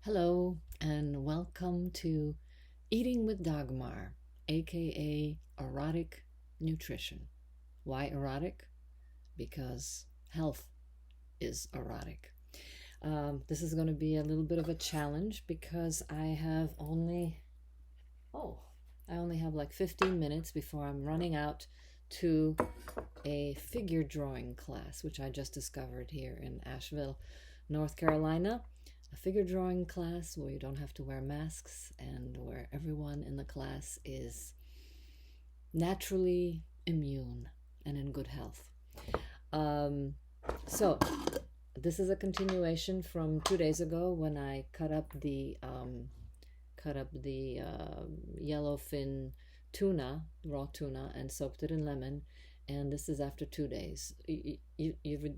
Hello and welcome to Eating with Dagmar, aka Erotic Nutrition. Why erotic? Because health is erotic. This is going to be a little bit of a challenge because I only have like 15 minutes before I'm running out to a figure drawing class, which I just discovered here in Asheville, North Carolina. A figure drawing class where you don't have to wear masks and where everyone in the class is naturally immune and in good health. So this is a continuation from 2 days ago when I cut up the yellowfin tuna, raw tuna, and soaked it in lemon. And this is after 2 days. You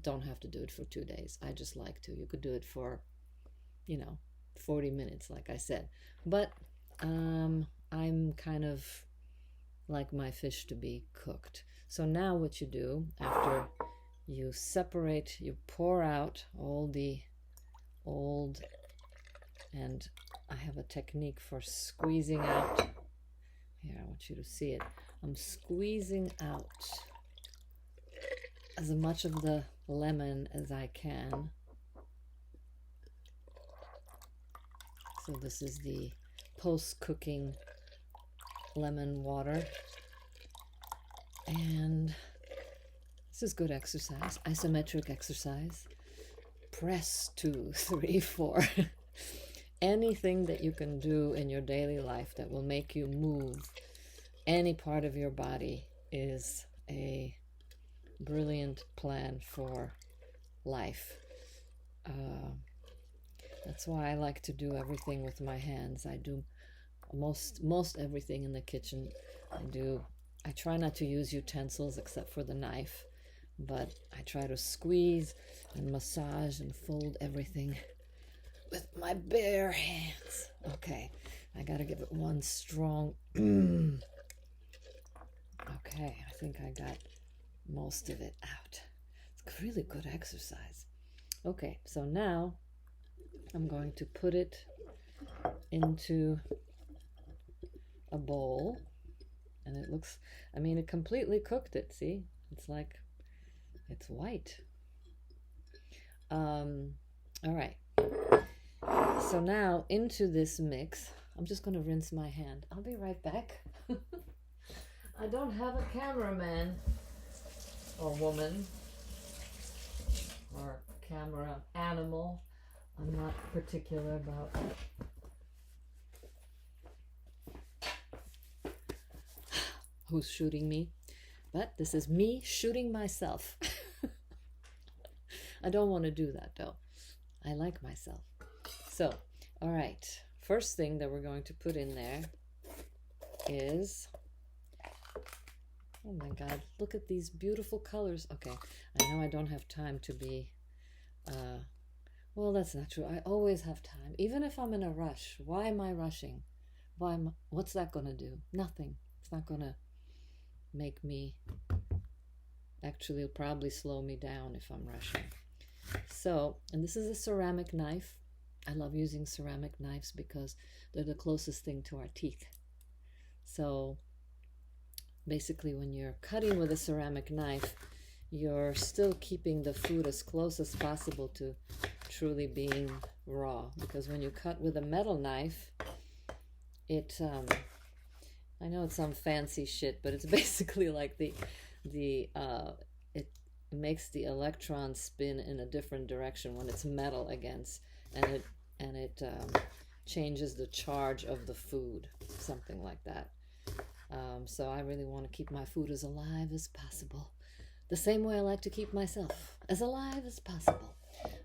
don't have to do it for 2 days. I just like to. You could do it for 40 minutes, like I said. But I'm kind of like my fish to be cooked. So now what you do after you separate, you pour out all the old, and I have a technique for squeezing out. Here, I want you to see it. I'm squeezing out as much of the lemon as I can. So this is the post-cooking lemon water. And this is good exercise, isometric exercise. Press 2, 3, 4. Anything that you can do in your daily life that will make you move any part of your body is a brilliant plan for life. That's why I like to do everything with my hands. I do most everything in the kitchen. I try not to use utensils except for the knife, but I try to squeeze and massage and fold everything with my bare hands. Okay, I gotta give it one strong. Okay, I think I got most of it out. It's really good exercise. Okay, so now I'm going to put it into a bowl, and it looks, it completely cooked it. See, it's like, it's white. All right. So now into this mix, I'm just going to rinse my hand. I'll be right back. I don't have a cameraman or woman or camera animal. I'm not particular about who's shooting me, but this is me shooting myself. I don't want to do that though. I like myself. So, all right. First thing that we're going to put in there is, oh my God, look at these beautiful colors. Okay, I know I don't have time to be, well, that's not true. I always have time. Even if I'm in a rush, why am I rushing? What's that going to do? Nothing. It's not going to make me, actually, it'll probably slow me down if I'm rushing. So, and this is a ceramic knife. I love using ceramic knives because they're the closest thing to our teeth. So, basically, when you're cutting with a ceramic knife, you're still keeping the food as close as possible to truly being raw. Because when you cut with a metal knife, it, I know it's some fancy shit, but it's basically like it makes the electron spin in a different direction when it's metal against, and it changes the charge of the food, something like that. So I really want to keep my food as alive as possible. The same way I like to keep myself as alive as possible.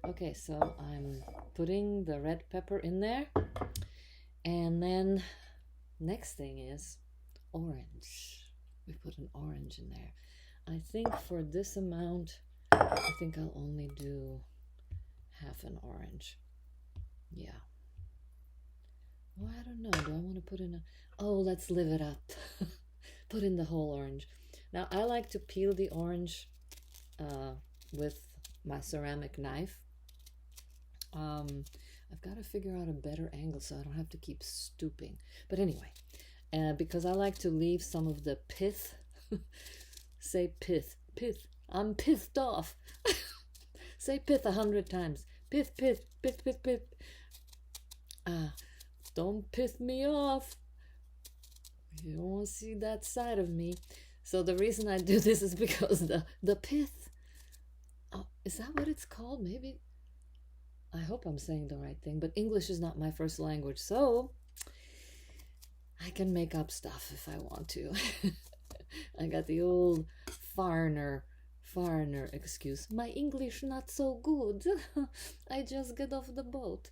Okay, so I'm putting the red pepper in there. And then next thing is orange. We put an orange in there. I think for this amount, I think I'll only do half an orange. Yeah. Well, I don't know. Do I want to put in a... Oh, let's live it up. Put in the whole orange. Now, I like to peel the orange with my ceramic knife. I've got to figure out a better angle so I don't have to keep stooping. But anyway, because I like to leave some of the pith. Say pith, pith. I'm pithed off. Say pith 100 times. Pith, pith, pith, pith, pith. Don't pith me off. You don't want to see that side of me. So the reason I do this is because the pith. Oh, is that what it's called? Maybe. I hope I'm saying the right thing, but English is not my first language, so I can make up stuff if I want to. I got the old foreigner excuse. My English not so good. I just get off the boat.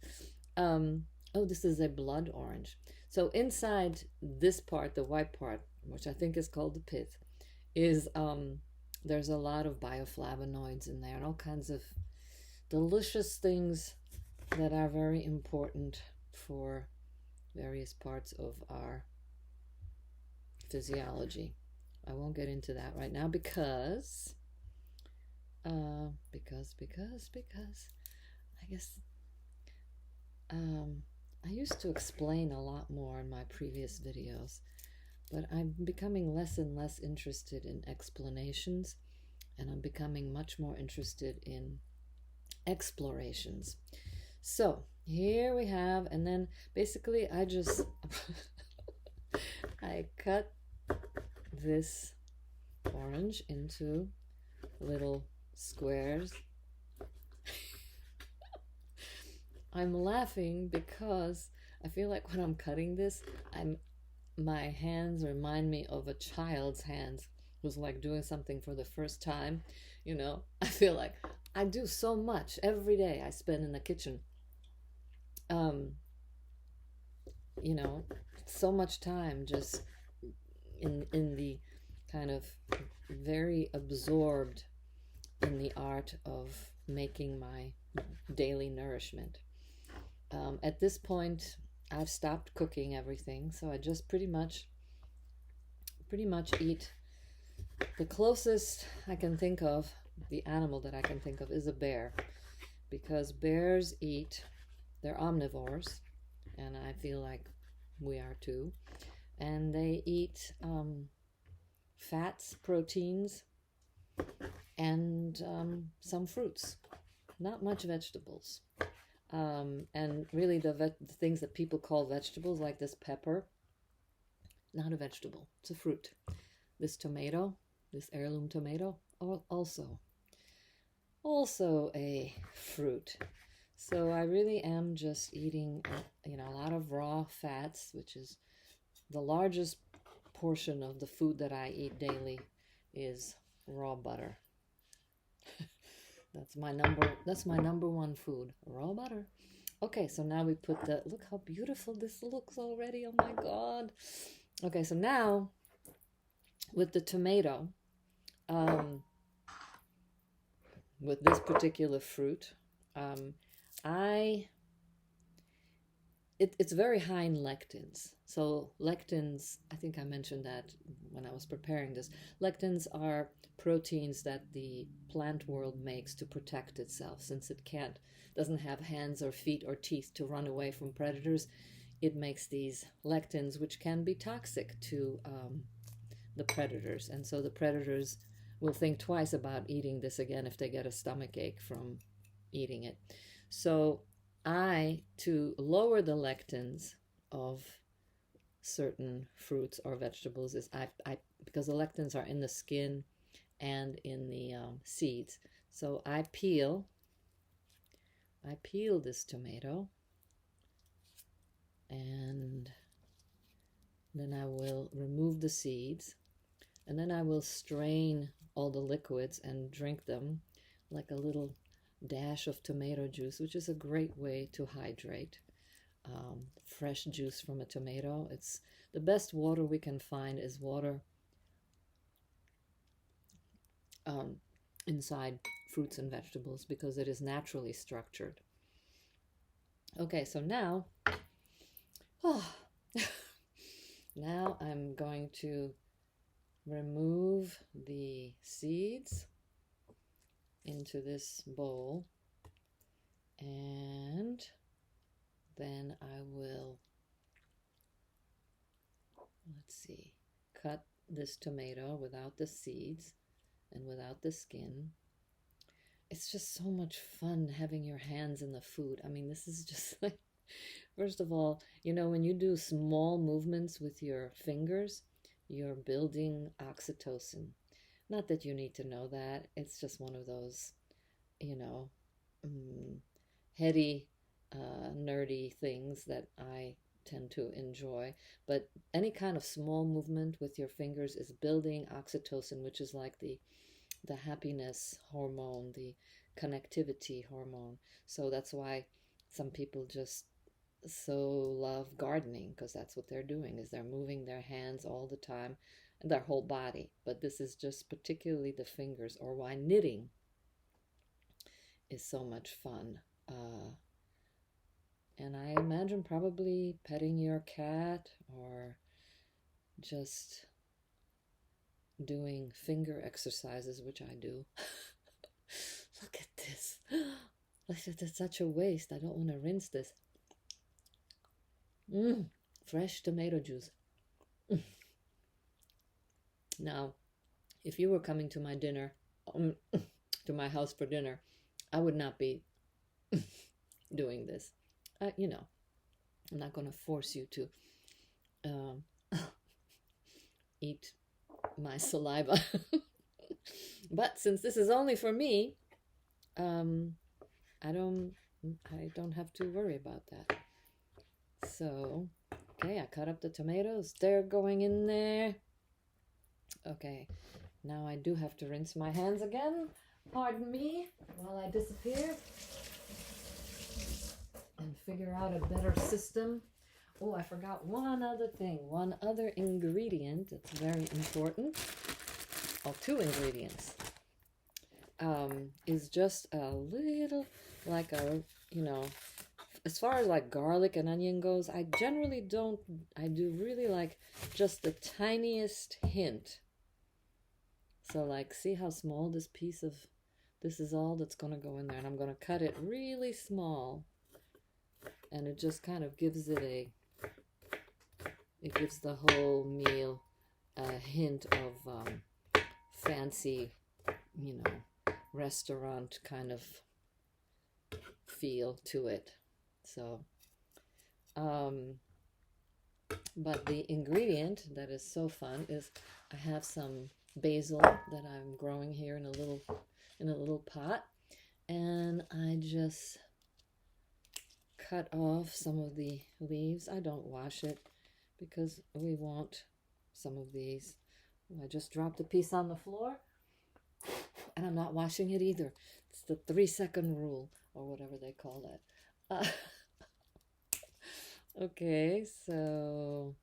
Oh, this is a blood orange. So inside this part, the white part, which I think is called the pith, is there's a lot of bioflavonoids in there and all kinds of delicious things that are very important for various parts of our physiology. I won't get into that right now because I guess I used to explain a lot more in my previous videos, but I'm becoming less and less interested in explanations, and I'm becoming much more interested in explorations. So here we have, and then basically I just I cut this orange into little squares. I'm laughing because I feel like when I'm cutting this, my hands remind me of a child's hands who's like doing something for the first time. You know, I feel like I do so much every day I spend in the kitchen. You know, so much time just in the kind of very absorbed in the art of making my daily nourishment. At this point, I've stopped cooking everything, so I just pretty much eat. The closest I can think of, the animal that I can think of, is a bear, because bears eat, they're omnivores, and I feel like we are too, and they eat fats, proteins, and some fruits, not much vegetables. And really the things that people call vegetables, like this pepper, not a vegetable, it's a fruit. This tomato, this heirloom tomato, also a fruit. So I really am just eating, a lot of raw fats, which is the largest portion of the food that I eat daily is raw butter. That's my number one food, raw butter. Okay, so now we put look how beautiful this looks already. Oh my God. Okay, so now with the tomato, with this particular fruit, it's very high in lectins. So lectins, I think I mentioned that when I was preparing this. Lectins are proteins that the plant world makes to protect itself. Since it doesn't have hands or feet or teeth to run away from predators, it makes these lectins, which can be toxic to the predators. And so the predators will think twice about eating this again if they get a stomach ache from eating it. So to lower the lectins of certain fruits or vegetables, because the lectins are in the skin and in the seeds. So I peel this tomato, and then I will remove the seeds, and then I will strain all the liquids and drink them like a little dash of tomato juice, which is a great way to hydrate. Fresh juice from a tomato. It's the best water we can find is water inside fruits and vegetables, because it is naturally structured. Okay, so now now I'm going to remove the seeds into this bowl, and then I will, let's see, cut this tomato without the seeds and without the skin. It's just so much fun having your hands in the food. I mean, this is just like, first of all, you know, when you do small movements with your fingers, you're building oxytocin. Not that you need to know that. It's just one of those, you know, heady, nerdy things that I tend to enjoy. But any kind of small movement with your fingers is building oxytocin, which is like the happiness hormone, the connectivity hormone. So that's why some people just so love gardening, because that's what they're doing, is they're moving their hands all the time and their whole body. But this is just particularly the fingers, or why knitting is so much fun. And I imagine probably petting your cat or just doing finger exercises, which I do. Look at this. It's such a waste. I don't want to rinse this. Fresh tomato juice. Now, if you were coming to my dinner, to my house for dinner, I would not be doing this. You know, I'm not going to force you to eat my saliva. But since this is only for me, I don't have to worry about that. So, okay, I cut up the tomatoes. They're going in there. Okay, now I do have to rinse my hands again. Pardon me while I disappear and figure out a better system. Oh, I forgot one other thing. One other ingredient that's very important. Oh, two ingredients. Is just a little, like a, you know, as far as like garlic and onion goes, I generally don't, I do really like just the tiniest hint. So like, see how small this piece of, this is all that's going to go in there. And I'm going to cut it really small. And it just kind of gives it a, it gives the whole meal a hint of fancy, you know, restaurant kind of feel to it. So, but the ingredient that is so fun is I have some basil that I'm growing here in a little pot, and I just cut off some of the leaves. I don't wash it because we want some of these. I just dropped a piece on the floor, and I'm not washing it either. It's the 3-second rule, or whatever they call that. Okay, so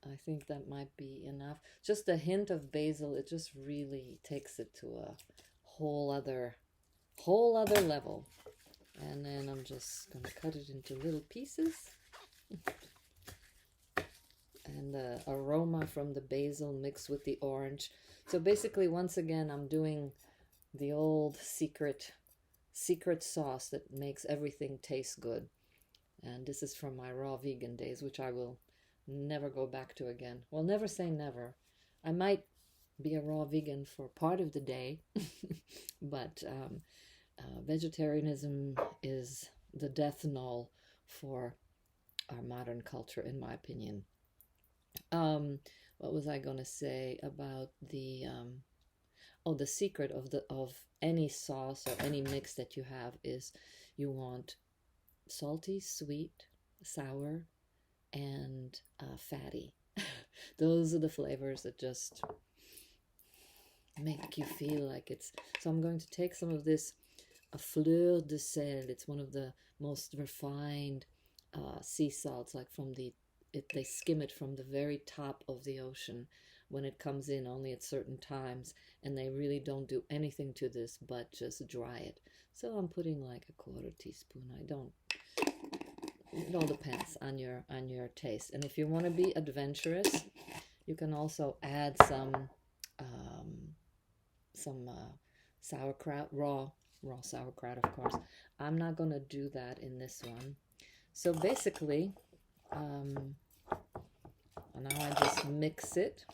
I think that might be enough. Just a hint of basil, it just really takes it to a whole other level. And then I'm just going to cut it into little pieces. And the aroma from the basil mixed with the orange. So basically, once again, I'm doing the old secret sauce that makes everything taste good. And this is from my raw vegan days, which I will never go back to again. Well, never say never. I might be a raw vegan for part of the day, but vegetarianism is the death knell for our modern culture, in my opinion. What was I going to say about the the secret of any sauce or any mix that you have is you want salty, sweet, sour, and fatty. Those are the flavors that just make you feel like it's... So I'm going to take some of this fleur de sel. It's one of the most refined sea salts, like from they skim it from the very top of the ocean when it comes in only at certain times, and they really don't do anything to this but just dry it. So I'm putting like a 1/4 teaspoon. It all depends on your taste. And if you want to be adventurous, you can also add some sauerkraut, raw sauerkraut, of course. I'm not going to do that in this one. So basically, now I just mix it.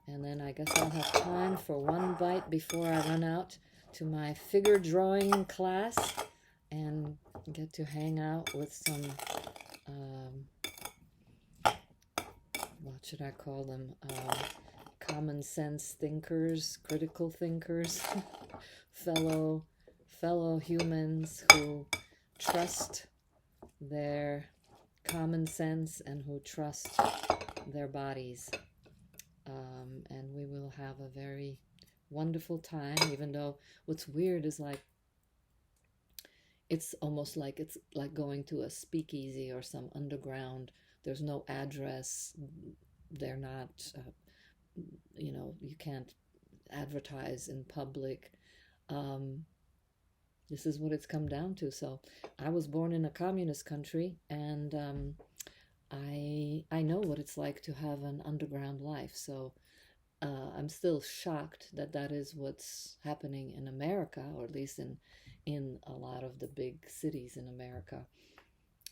And then I guess I'll have time for one bite before I run out to my figure drawing class and get to hang out with some, what should I call them? Common sense thinkers, critical thinkers, fellow humans who trust their common sense and who trust their bodies. And we will have a very wonderful time, even though what's weird is like it's almost like it's like going to a speakeasy or some underground. There's no address. They're not, you can't advertise in public. This is what it's come down to. So I was born in a communist country, and I know what it's like to have an underground life. So I'm still shocked that that is what's happening in America, or at least in a lot of the big cities in America.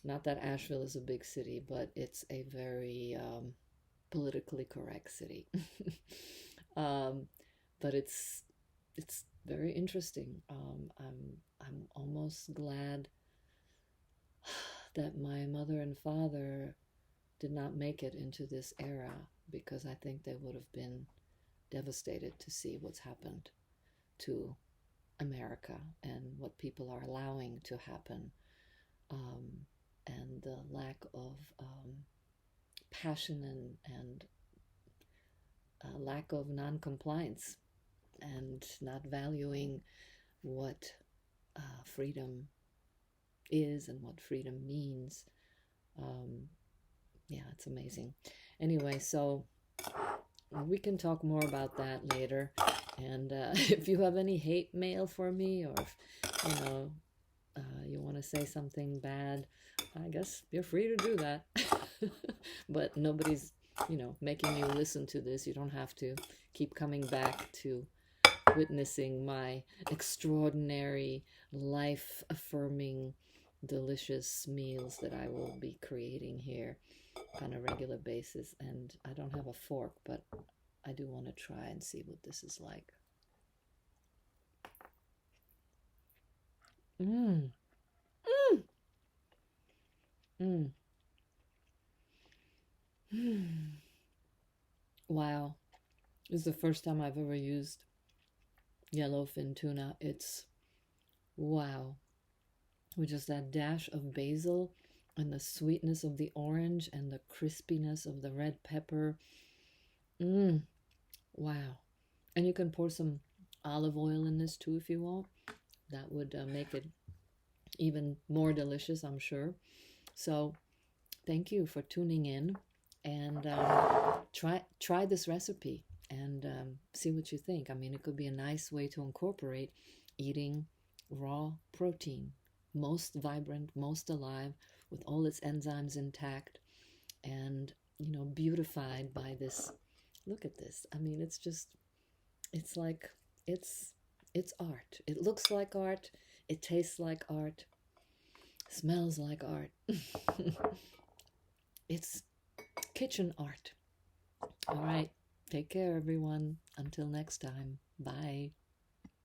Not that Asheville is a big city, but it's a very politically correct city. But it's very interesting. I'm almost glad that my mother and father did not make it into this era, because I think they would have been devastated to see what's happened to America and what people are allowing to happen, and the lack of passion and lack of non-compliance, and not valuing what freedom is and what freedom means. Yeah, it's amazing. Anyway, so we can talk more about that later. And if you have any hate mail for me, or if, you want to say something bad, I guess you're free to do that. But nobody's, making you listen to this. You don't have to keep coming back to witnessing my extraordinary, life-affirming, delicious meals that I will be creating here on a regular basis. And I don't have a fork, but I do want to try and see what this is like. Mmm. Mmm. Mmm. Mmm. Wow. This is the first time I've ever used yellowfin tuna. It's wow. With just that dash of basil and the sweetness of the orange and the crispiness of the red pepper. Mmm. Wow. And you can pour some olive oil in this too if you want. That would make it even more delicious, I'm sure. So thank you for tuning in, and try this recipe and see what you think. I mean, it could be a nice way to incorporate eating raw protein, most vibrant, most alive, with all its enzymes intact, and beautified by this. Look at this. I mean, it's just, it's like, it's art. It looks like art. It tastes like art. Smells like art. It's kitchen art. All right. Take care, everyone. Until next time. Bye.